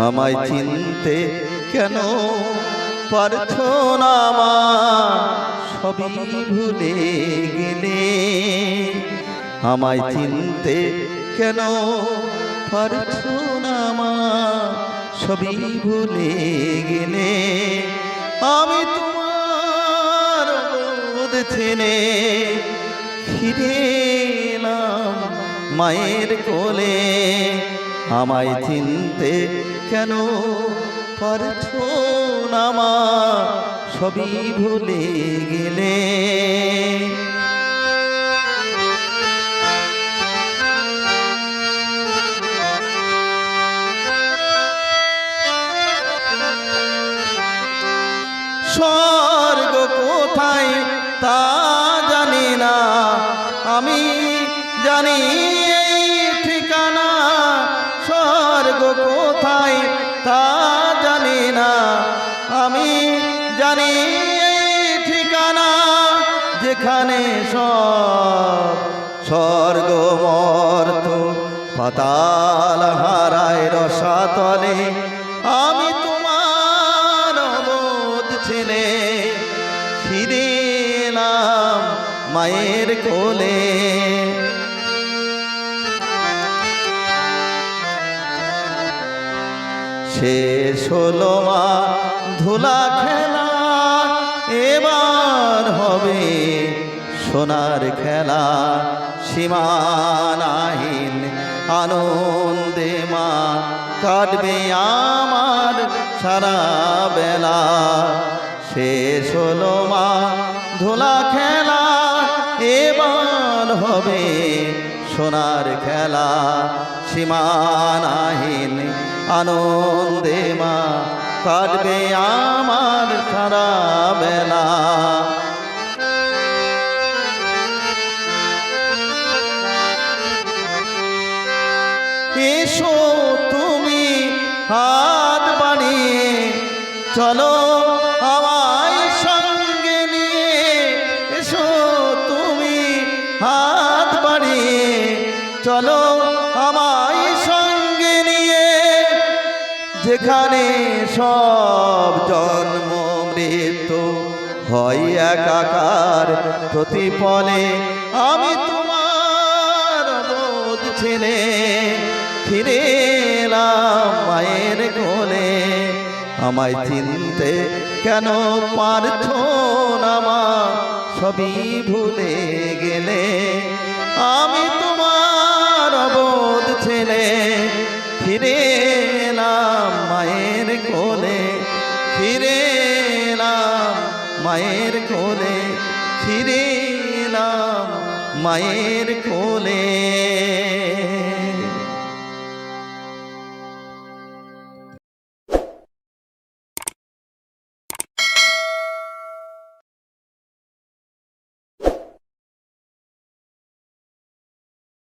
আমায় চিনতে কেন পারছো না মা, সবই ভুলে গেলে। আমায় চিনতে কেন পারছো না মা, সবই ভুলে গেলে। আমি তোমার বোধ ছেনে ফিরে এলাম মায়ের কোলে। আমায় চিনতে কেন পারছো না মা, সবই ভুলে গেলে। স্বর্গ কোথায় তা জানি না, আমি জানি এই ঠিকানা। স্বর্গ কোথায় তা জানি না, আমি জানি এই ঠিকানা। যেখানে সব স্বর্গ মর্ত পাতাল হারায় রসাতলে। আমি তোমার বোধ ছেলে ফিরে এলাম মায়ের কোলে। শেষ হলো মা ধুলা খেলা, এবার হবে সোনার খেলা। সীমানাহীন আনন্দে মা কাটবে আমার সারা বেলা। শেষ হলো মা ধুলা খেলা, এবার হবে সোনার খেলা। সীমানাহীন আনন্দে মা কাটবে আমার সারা বেলা। এসো তুমি হাত বাড়িয়ে চলো আমায় সঙ্গে নিয়ে। এসো তুমি হাত বাড়িয়ে চলো আমায় সঙ্গে নিয়ে। যেখানে সব জন্ম মৃত্যু হয় একাকার প্রতিপলে। আমি তোমার বোধ ছেলে ফিরে এলাম মায়ের কোলে। আমায় চিনতে কেন পারছো না মা, সবই ভুলে গেলে। আমি তোমার বোধ ছেলে ফিরে এলাম মায়ের কোলে। ফিরে এলাম মায়ের কোলে, ফিরে এলাম মায়ের কোলে।